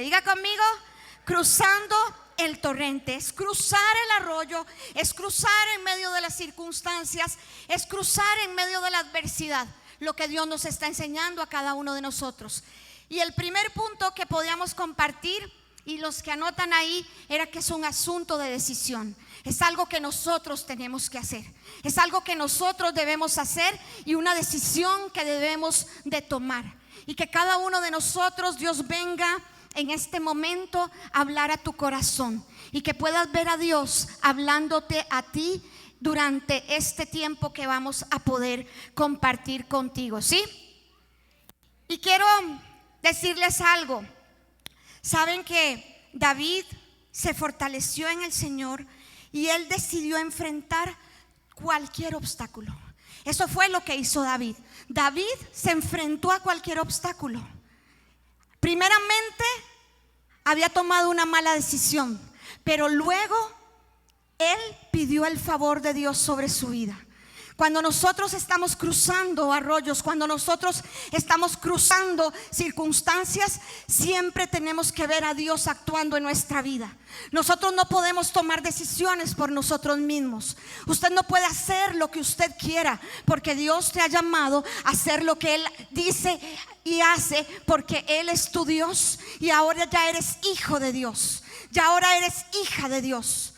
Diga conmigo, cruzando el torrente. Es cruzar el arroyo, es cruzar en medio de las circunstancias, es cruzar en medio de la adversidad, lo que Dios nos está enseñando a cada uno de nosotros. Y el primer punto que podíamos compartir, y los que anotan ahí, era que es un asunto de decisión. Es algo que nosotros tenemos que hacer, es algo que nosotros debemos hacer y una decisión que debemos de tomar. Y que cada uno de nosotros, Dios venga en este momento a hablar a tu corazón y que puedas ver a Dios hablándote a ti durante este tiempo que vamos a poder compartir contigo, ¿sí? Y quiero decirles algo. Saben que David se fortaleció en el Señor y él decidió enfrentar cualquier obstáculo. Eso fue lo que hizo David. David se enfrentó a cualquier obstáculo. Primeramente había tomado una mala decisión, pero luego él pidió el favor de Dios sobre su vida. Cuando nosotros estamos cruzando arroyos, cuando nosotros estamos cruzando circunstancias, siempre tenemos que ver a Dios actuando en nuestra vida. Nosotros no podemos tomar decisiones por nosotros mismos. Usted no puede hacer lo que usted quiera, porque Dios te ha llamado a hacer lo que Él dice y hace, porque Él es tu Dios y ahora ya eres hijo de Dios. Ya ahora eres hija de Dios.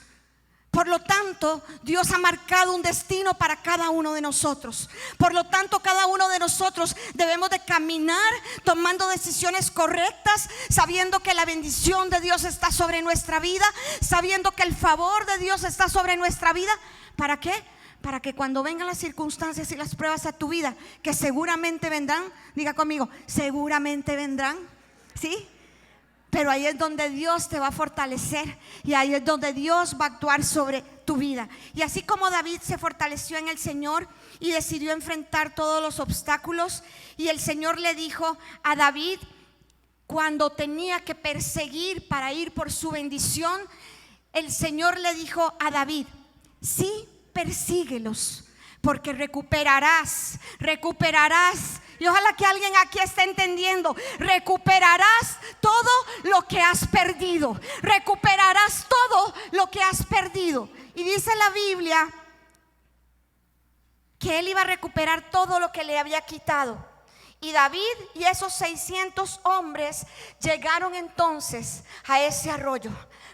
Por lo tanto, Dios ha marcado un destino para cada uno de nosotros. Por lo tanto, cada uno de nosotros debemos de caminar tomando decisiones correctas, sabiendo que la bendición de Dios está sobre nuestra vida, sabiendo que el favor de Dios está sobre nuestra vida. ¿Para qué? Para que cuando vengan las circunstancias y las pruebas a tu vida, que seguramente vendrán, diga conmigo, seguramente vendrán, ¿sí? Pero ahí es donde Dios te va a fortalecer y ahí es donde Dios va a actuar sobre tu vida. Y así como David se fortaleció en el Señor y decidió enfrentar todos los obstáculos, y el Señor le dijo a David cuando tenía que perseguir para ir por su bendición, el Señor le dijo a David: sí, persíguelos, porque recuperarás. Y ojalá que alguien aquí esté entendiendo. Recuperarás todo lo que has perdido. Recuperarás todo lo que has perdido. Y dice la Biblia que él iba a recuperar todo lo que le había quitado. Y David y esos 600 hombres llegaron entonces a ese arroyo.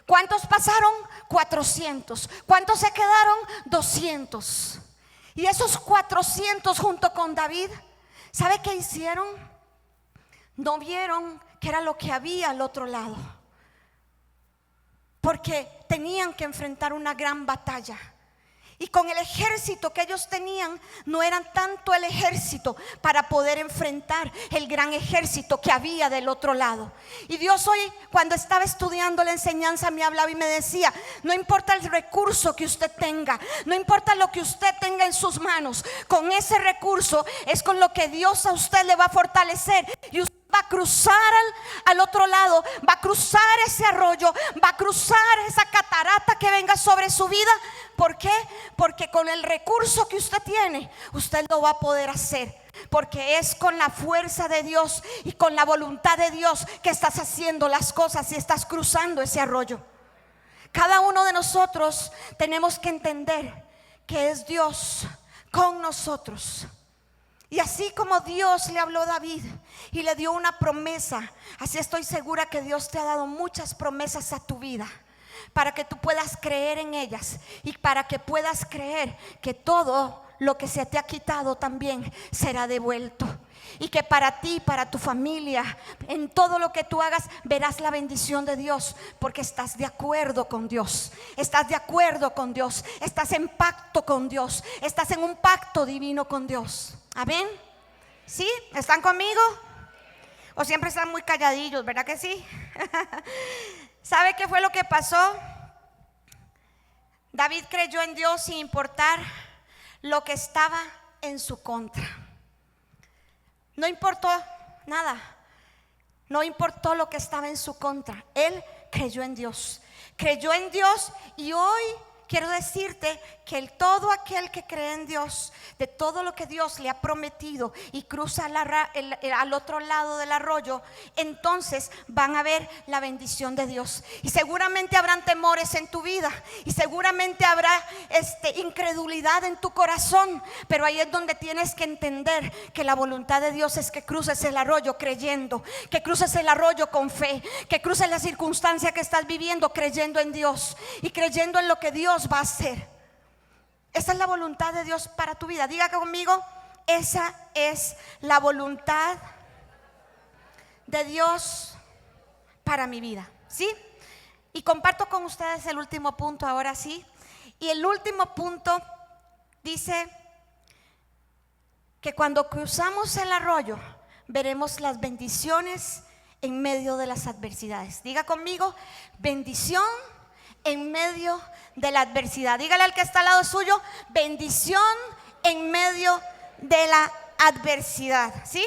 ¿Cuántos pasaron? 400. ¿Cuántos se quedaron? 200. Y esos 400 junto con David, ¿sabe qué hicieron? No vieron que era lo que había al otro lado, porque tenían que enfrentar una gran batalla. Y con el ejército que ellos tenían, no eran tanto el ejército para poder enfrentar el gran ejército que había del otro lado. Y Dios hoy, cuando estaba estudiando la enseñanza, me hablaba y me decía: no importa el recurso que usted tenga, no importa lo que usted tenga en sus manos, con ese recurso es con lo que Dios a usted le va a fortalecer. Y usted va a cruzar al otro lado, va a cruzar ese arroyo, va a cruzar esa catarata que venga sobre su vida. ¿Por qué? Porque con el recurso que usted tiene, usted lo va a poder hacer, porque es con la fuerza de Dios y con la voluntad de Dios que estás haciendo las cosas y estás cruzando ese arroyo. Cada uno de nosotros tenemos que entender que es Dios con nosotros. Y así como Dios le habló a David y le dio una promesa, así estoy segura que Dios te ha dado muchas promesas a tu vida, para que tú puedas creer en ellas y para que puedas creer que todo lo que se te ha quitado también será devuelto. Y que para ti, para tu familia, en todo lo que tú hagas, verás la bendición de Dios, porque estás de acuerdo con Dios. Estás de acuerdo con Dios. Estás en pacto con Dios. Estás en un pacto divino con Dios. Amén. ¿Sí? ¿Están conmigo? ¿O siempre están muy calladillos? ¿Verdad que sí? ¿Sabe qué fue lo que pasó? David creyó en Dios sin importar lo que estaba en su contra. No importó nada. No importó lo que estaba en su contra. Él creyó en Dios. Creyó en Dios y hoy quiero decirte que todo aquel que cree en Dios, de todo lo que Dios le ha prometido y cruza al otro lado del arroyo, entonces van a ver la bendición de Dios. Y seguramente habrán temores en tu vida, y seguramente habrá incredulidad en tu corazón, pero ahí es donde tienes que entender que la voluntad de Dios es que cruces el arroyo creyendo, que cruces el arroyo con fe, que cruces la circunstancia que estás viviendo creyendo en Dios y creyendo en lo que Dios va a hacer. Esa es la voluntad de Dios para tu vida. Diga conmigo: esa es la voluntad de Dios para mi vida. ¿Sí? Y comparto con ustedes el último punto ahora sí. Y el último punto dice que cuando cruzamos el arroyo veremos las bendiciones en medio de las adversidades. Diga conmigo: bendición en medio de la adversidad. Dígale al que está al lado suyo: bendición en medio de la adversidad. ¿Sí?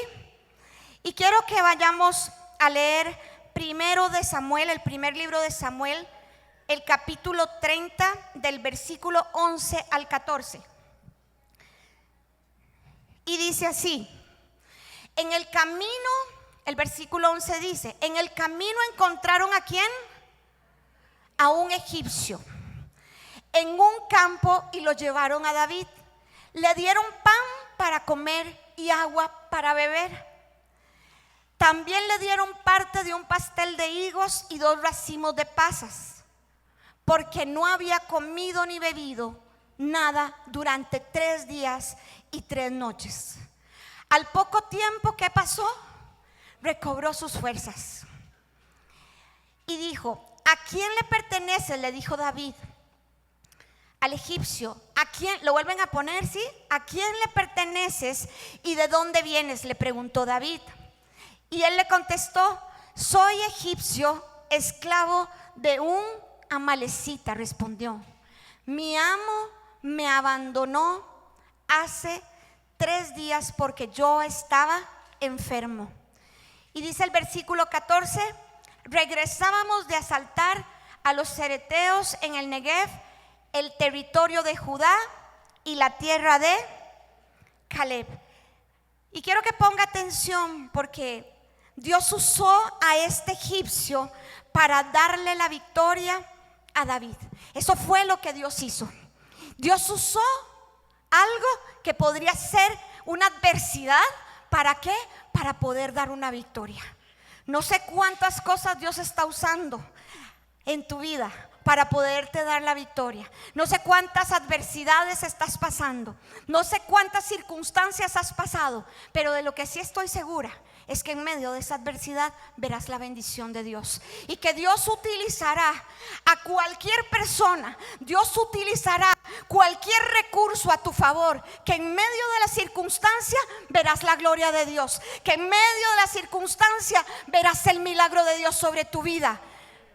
Y quiero que vayamos a leer primero de Samuel, el primer libro de Samuel, el capítulo 30, del versículo 11 al 14. Y dice así: en el camino, el versículo 11 dice: en el camino encontraron ¿a quién? A un egipcio en un campo y lo llevaron a David. Le dieron pan para comer y agua para beber. También le dieron parte de un pastel de higos y 2 racimos de pasas, porque no había comido ni bebido nada durante 3 días y 3 noches. Al poco tiempo que pasó, recobró sus fuerzas y dijo: ¿a quién le pertenece? Le dijo David al egipcio. ¿A quién? Lo vuelven a poner, ¿sí? ¿A quién le perteneces y de dónde vienes? Le preguntó David. Y él le contestó: soy egipcio, esclavo de un amalecita. Respondió: mi amo me abandonó hace 3 días porque yo estaba enfermo. Y dice el versículo 14: regresábamos de asaltar a los cereteos en el Negev, el territorio de Judá y la tierra de Caleb. Y quiero que ponga atención, porque Dios usó a este egipcio para darle la victoria a David. Eso fue lo que Dios hizo. Dios usó algo que podría ser una adversidad. ¿Para qué? Para poder dar una victoria. No sé cuántas cosas Dios está usando en tu vida para poderte dar la victoria. No sé cuántas adversidades estás pasando, no sé cuántas circunstancias has pasado, pero de lo que sí estoy segura es que en medio de esa adversidad verás la bendición de Dios, y que Dios utilizará a cualquier persona, Dios utilizará cualquier recurso a tu favor, que en medio de la circunstancia verás la gloria de Dios, que en medio de la circunstancia verás el milagro de Dios sobre tu vida.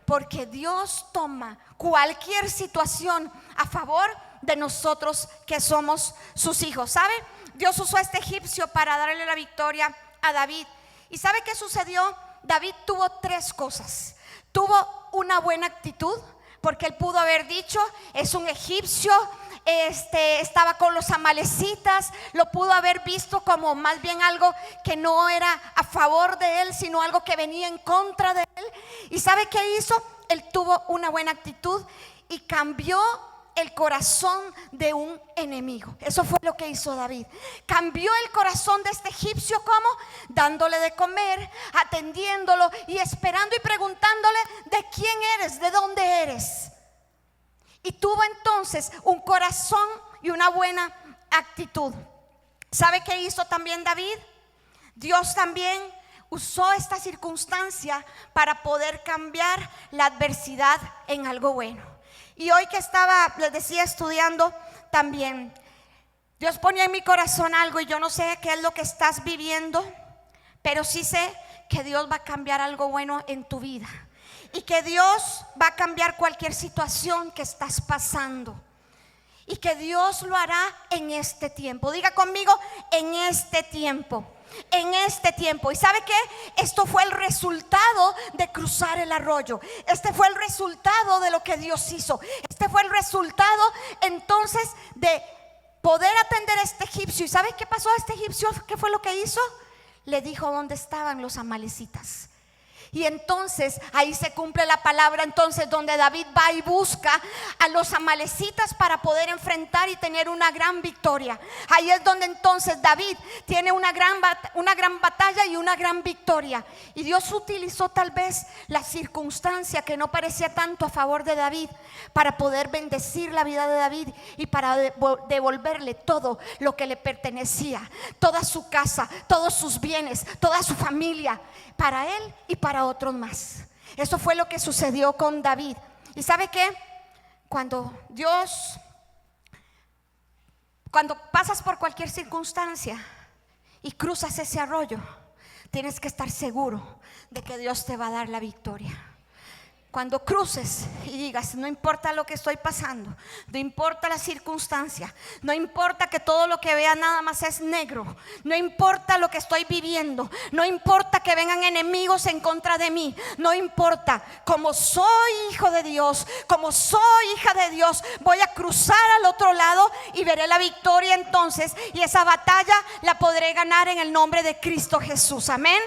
Porque Dios toma cualquier situación a favor de nosotros que somos sus hijos. ¿Sabe? Dios usó a este egipcio para darle la victoria a David. ¿Y sabe qué sucedió? David tuvo 3 cosas. Tuvo una buena actitud, porque él pudo haber dicho: es un egipcio, estaba con los amalecitas. Lo pudo haber visto como más bien algo que no era a favor de él, sino algo que venía en contra de él. ¿Y sabe qué hizo? Él tuvo una buena actitud y cambió el corazón de un enemigo. Eso fue lo que hizo David. Cambió el corazón de este egipcio. ¿Cómo? Dándole de comer, atendiéndolo y esperando y preguntándole: ¿de quién eres? ¿De dónde eres? Y tuvo entonces un corazón y una buena actitud. ¿Sabe qué hizo también David? Dios también usó esta circunstancia para poder cambiar la adversidad en algo bueno. Y hoy que estaba, les decía, estudiando también, Dios ponía en mi corazón algo, y yo no sé qué es lo que estás viviendo, pero sí sé que Dios va a cambiar algo bueno en tu vida, y que Dios va a cambiar cualquier situación que estás pasando, y que Dios lo hará en este tiempo. Diga conmigo: en este tiempo. en este tiempo. ¿Y sabe qué? Esto fue el resultado de cruzar el arroyo. Este fue el resultado de lo que Dios hizo. Este fue el resultado entonces de poder atender a este egipcio. ¿Y sabe qué pasó a este egipcio? ¿Qué fue lo que hizo? Le dijo dónde estaban los amalecitas. Y entonces ahí se cumple la palabra entonces donde David va y busca a los amalecitas para poder enfrentar y tener una gran victoria. Ahí es donde entonces David tiene una gran batalla y una gran victoria. Y Dios utilizó tal vez la circunstancia que no parecía tanto a favor de David para poder bendecir la vida de David y para devolverle todo lo que le pertenecía, toda su casa, todos sus bienes, toda su familia, para él y para otros más. Eso fue lo que sucedió con David. ¿Y sabe qué? Cuando pasas por cualquier circunstancia y cruzas ese arroyo, tienes que estar seguro de que Dios te va a dar la victoria. Cuando cruces y digas, no importa lo que estoy pasando, no importa la circunstancia, no importa que todo lo que vea nada más es negro, no importa lo que estoy viviendo, no importa que vengan enemigos en contra de mí, no importa, como soy hijo de Dios, como soy hija de Dios, voy a cruzar al otro lado y veré la victoria entonces, y esa batalla la podré ganar en el nombre de Cristo Jesús. Amén.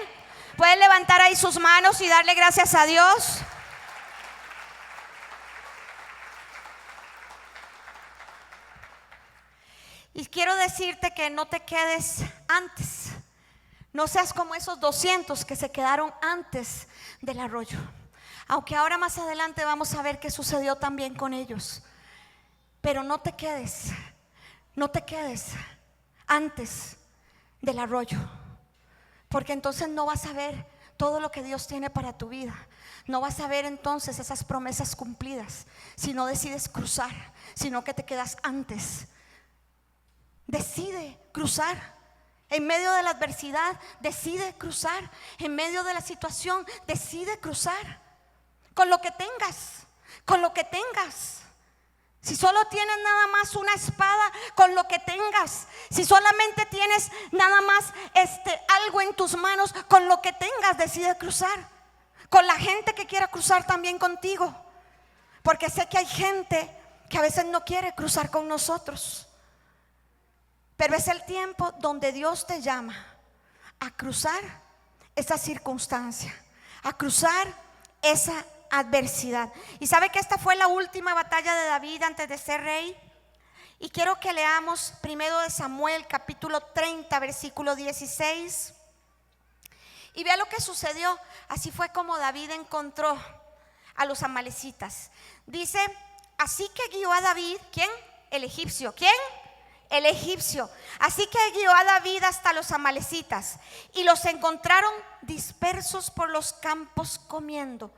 Pueden levantar ahí sus manos y darle gracias a Dios. Y quiero decirte que no te quedes antes. No seas como esos 200 que se quedaron antes del arroyo. Aunque ahora más adelante vamos a ver qué sucedió también con ellos. Pero no te quedes antes del arroyo. Porque entonces no vas a ver todo lo que Dios tiene para tu vida. No vas a ver entonces esas promesas cumplidas si no decides cruzar, sino que te quedas antes. Decide cruzar en medio de la adversidad, decide cruzar en medio de la situación, decide cruzar con lo que tengas, con lo que tengas. Si solo tienes nada más una espada, con lo que tengas. Si solamente tienes nada más algo en tus manos, con lo que tengas, decide cruzar. Con la gente que quiera cruzar también contigo, porque sé que hay gente que a veces no quiere cruzar con nosotros. Pero es el tiempo donde Dios te llama a cruzar esa circunstancia, a cruzar esa adversidad. Y sabe que esta fue la última batalla de David antes de ser rey. Y quiero que leamos primero de Samuel capítulo 30 versículo 16. Y vea lo que sucedió. Así fue como David encontró a los amalecitas. Dice, así que guió a David, ¿quién? El egipcio. ¿Quién? El egipcio. Así que guió a David hasta los amalecitas y los encontraron dispersos por los campos comiendo.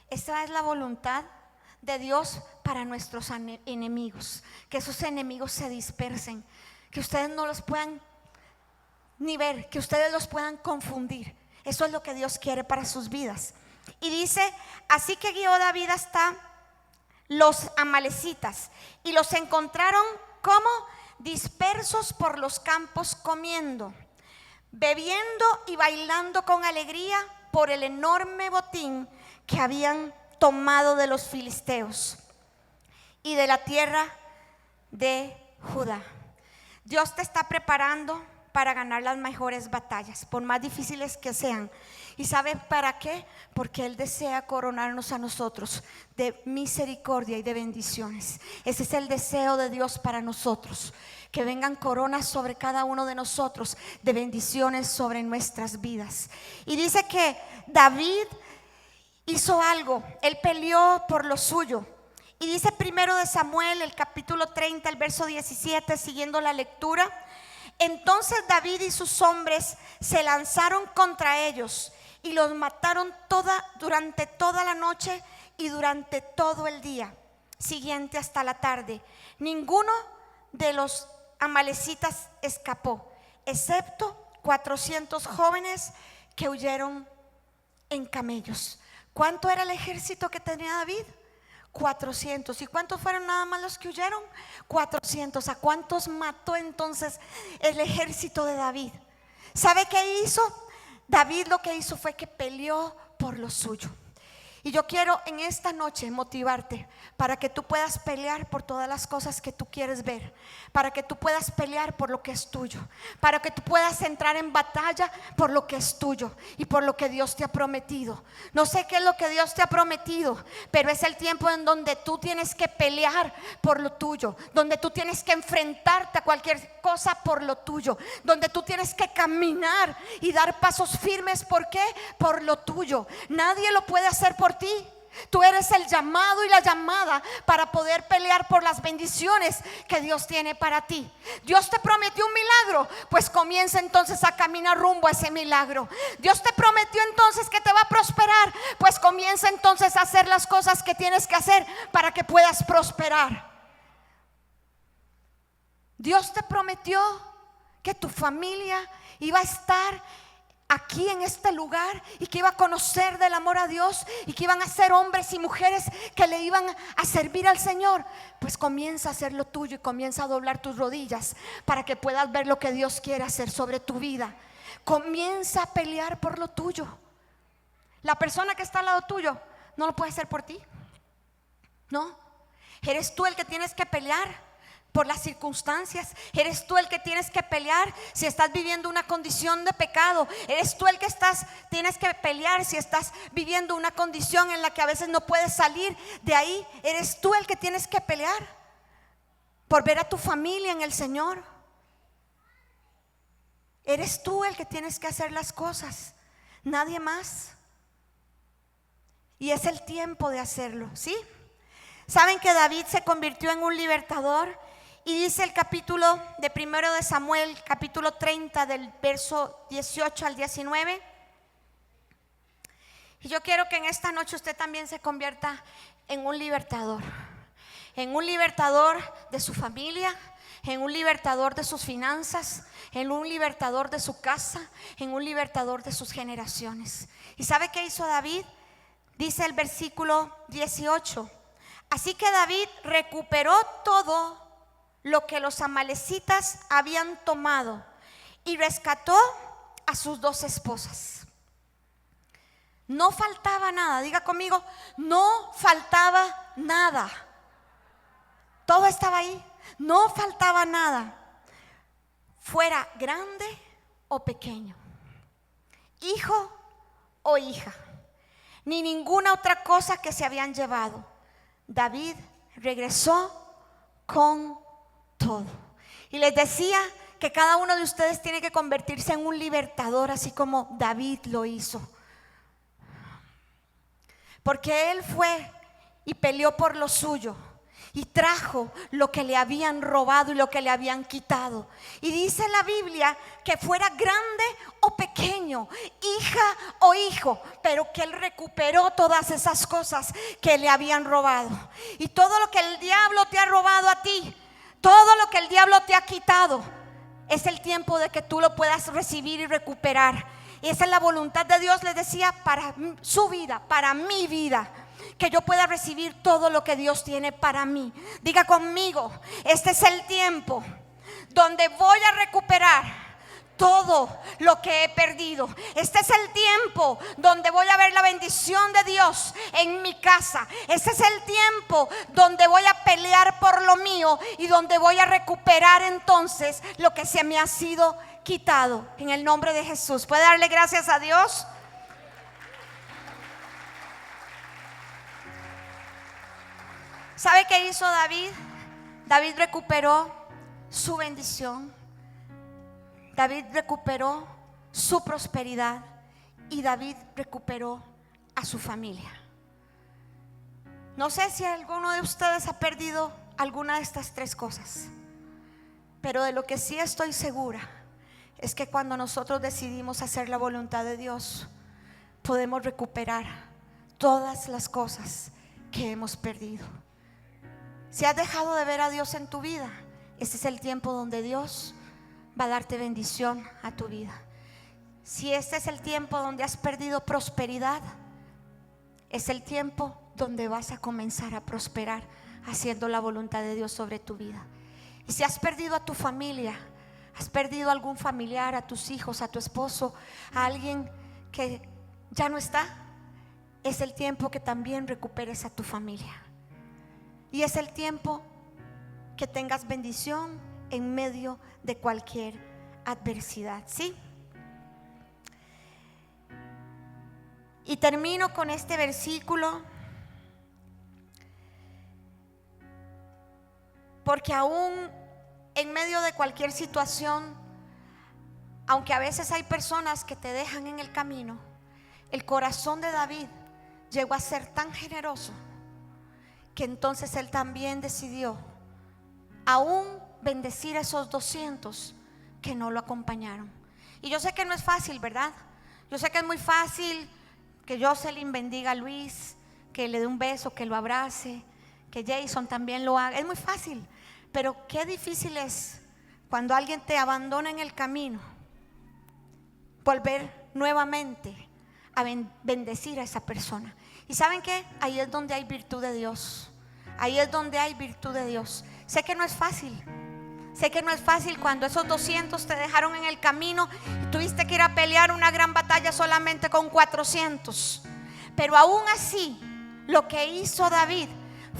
Esa es la voluntad de Dios para nuestros enemigos, que esos enemigos se dispersen, que ustedes no los puedan ni ver, que ustedes los puedan confundir. Eso es lo que Dios quiere para sus vidas. Y dice, así que guió David hasta los amalecitas y los encontraron como dispersos por los campos comiendo, bebiendo y bailando con alegría por el enorme botín que habían tomado de los filisteos y de la tierra de Judá. Dios te está preparando para ganar las mejores batallas, por más difíciles que sean. ¿Y sabe para qué? Porque Él desea coronarnos a nosotros de misericordia y de bendiciones. Ese es el deseo de Dios para nosotros, que vengan coronas sobre cada uno de nosotros, de bendiciones sobre nuestras vidas. Y dice que David hizo algo, él peleó por lo suyo. Y dice primero de Samuel, el capítulo 30, el verso 17, siguiendo la lectura. Entonces David y sus hombres se lanzaron contra ellos y los mataron durante toda la noche y durante todo el día siguiente hasta la tarde. Ninguno de los amalecitas escapó, excepto 400 jóvenes que huyeron en camellos. ¿Cuánto era el ejército que tenía David? 400. ¿Y cuántos fueron nada más los que huyeron? 400. ¿A cuántos mató entonces el ejército de David? ¿Sabe qué hizo? David lo que hizo fue que peleó por lo suyo. Y yo quiero en esta noche motivarte para que tú puedas pelear por todas las cosas que tú quieres ver, para que tú puedas pelear por lo que es tuyo, para que tú puedas entrar en batalla por lo que es tuyo y por lo que Dios te ha prometido. No sé qué es lo que Dios te ha prometido, pero es el tiempo en donde tú tienes que pelear por lo tuyo, donde tú tienes que enfrentarte a cualquier cosa por lo tuyo, donde tú tienes que caminar y dar pasos firmes. ¿Por qué? Por lo tuyo. Nadie lo puede hacer por ti. Tú eres el llamado y la llamada para poder pelear por las bendiciones que Dios tiene para ti. Dios te prometió un milagro, pues comienza entonces a caminar rumbo a ese milagro. Dios te prometió entonces que te va a prosperar, pues comienza entonces a hacer las cosas que tienes que hacer para que puedas prosperar. Dios te prometió que tu familia iba a estar aquí en este lugar y que iba a conocer del amor a Dios y que iban a ser hombres y mujeres que le iban a servir al Señor. Pues comienza a hacer lo tuyo y comienza a doblar tus rodillas para que puedas ver lo que Dios quiere hacer sobre tu vida. Comienza a pelear por lo tuyo. La persona que está al lado tuyo no lo puede hacer por ti. No, eres tú el que tienes que pelear por las circunstancias. Eres tú el que tienes que pelear si estás viviendo una condición de pecado. Eres tú el que tienes que pelear si estás viviendo una condición en la que a veces no puedes salir de ahí. Eres tú el que tienes que pelear por ver a tu familia en el Señor. Eres tú el que tienes que hacer las cosas, nadie más. Y es el tiempo de hacerlo, ¿sí? Saben que David se convirtió en un libertador. Y dice el capítulo de 1 de Samuel, capítulo 30, del verso 18 al 19. Y yo quiero que en esta noche usted también se convierta en un libertador de su familia, en un libertador de sus finanzas, en un libertador de su casa, en un libertador de sus generaciones. ¿Y sabe qué hizo David? Dice el versículo 18: así que David recuperó todo lo que los amalecitas habían tomado y rescató a sus 2 esposas. No faltaba nada. Diga conmigo, no faltaba nada. Todo estaba ahí, no faltaba nada, fuera grande o pequeño, hijo o hija, ni ninguna otra cosa que se habían llevado. David regresó con todo. Y les decía que cada uno de ustedes tiene que convertirse en un libertador, así como David lo hizo, porque él fue y peleó por lo suyo y trajo lo que le habían robado y lo que le habían quitado. Y dice la Biblia que fuera grande o pequeño, hija o hijo, pero que él recuperó todas esas cosas que le habían robado. Y todo lo que el diablo te ha robado a ti, todo lo que el diablo te ha quitado, es el tiempo de que tú lo puedas recibir y recuperar. Y esa es la voluntad de Dios, les decía, para su vida, para mi vida, que yo pueda recibir todo lo que Dios tiene para mí. Diga conmigo, este es el tiempo donde voy a recuperar todo lo que he perdido. Este es el tiempo donde voy a ver la bendición de Dios en mi casa. Este es el tiempo donde voy a pelear por lo mío y donde voy a recuperar entonces lo que se me ha sido quitado, en el nombre de Jesús. ¿Puede darle gracias a Dios? ¿Sabe qué hizo David? David recuperó su bendición, David recuperó su prosperidad y David recuperó a su familia. No sé si alguno de ustedes ha perdido alguna de estas 3 cosas, pero de lo que sí estoy segura es que cuando nosotros decidimos hacer la voluntad de Dios, podemos recuperar todas las cosas que hemos perdido. Si has dejado de ver a Dios en tu vida, este es el tiempo donde Dios va a darte bendición a tu vida. Si este es el tiempo donde has perdido prosperidad, es el tiempo donde vas a comenzar a prosperar haciendo la voluntad de Dios sobre tu vida. Y si has perdido a tu familia, has perdido a algún familiar, a tus hijos, a tu esposo, a alguien que ya no está, es el tiempo que también recuperes a tu familia. Y es el tiempo que tengas bendición en medio de cualquier adversidad, ¿sí? Y termino con este versículo, porque aún en medio de cualquier situación, aunque a veces hay personas que te dejan en el camino, el corazón de David llegó a ser tan generoso que entonces él también decidió aún bendecir a esos 200 que no lo acompañaron. Y yo sé que no es fácil, ¿verdad? Yo sé que es muy fácil que Jocelyn bendiga a Luis, que le dé un beso, que lo abrace, que Jason también lo haga. Es muy fácil, pero qué difícil es cuando alguien te abandona en el camino, volver nuevamente a bendecir a esa persona. ¿Y saben qué? Ahí es donde hay virtud de Dios. Ahí es donde hay virtud de Dios. Sé que no es fácil. Sé que no es fácil cuando esos 200 te dejaron en el camino y tuviste que ir a pelear una gran batalla solamente con 400. Pero aún así, lo que hizo David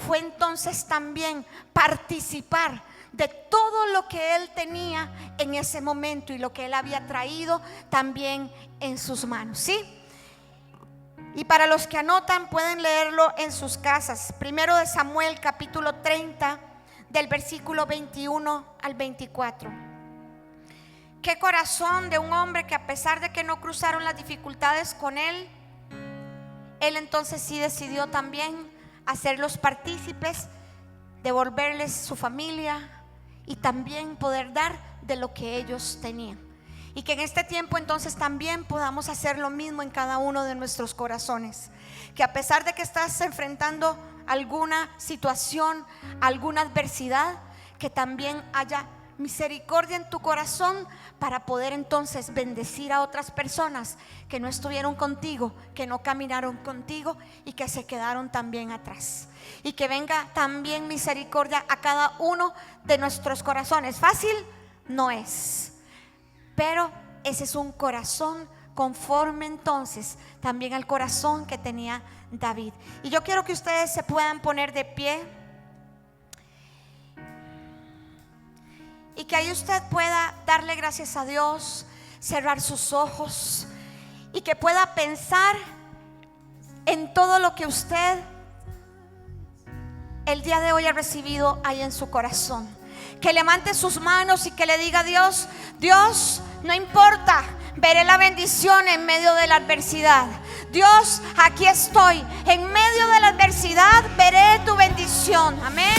fue entonces también participar de todo lo que él tenía en ese momento y lo que él había traído también en sus manos, ¿sí? Y para los que anotan, pueden leerlo en sus casas. Primero de Samuel, capítulo 30, del versículo 21 al 24. Qué corazón de un hombre que, a pesar de que no cruzaron las dificultades con él entonces sí decidió también hacerlos partícipes, devolverles su familia y también poder dar de lo que ellos tenían. Y que en este tiempo entonces también podamos hacer lo mismo en cada uno de nuestros corazones. Que a pesar de que estás enfrentando alguna situación, alguna adversidad, que también haya misericordia en tu corazón para poder entonces bendecir a otras personas que no estuvieron contigo, que no caminaron contigo y que se quedaron también atrás. Y que venga también misericordia a cada uno de nuestros corazones. Fácil no es, pero ese es un corazón conforme entonces también al corazón que tenía David. Y yo quiero que ustedes se puedan poner de pie y que ahí usted pueda darle gracias a Dios, cerrar sus ojos y que pueda pensar en todo lo que usted el día de hoy ha recibido ahí en su corazón. Que levante sus manos y que le diga a Dios: Dios, no importa, veré la bendición en medio de la adversidad. Dios, aquí estoy, en medio de la adversidad veré tu bendición. Amén.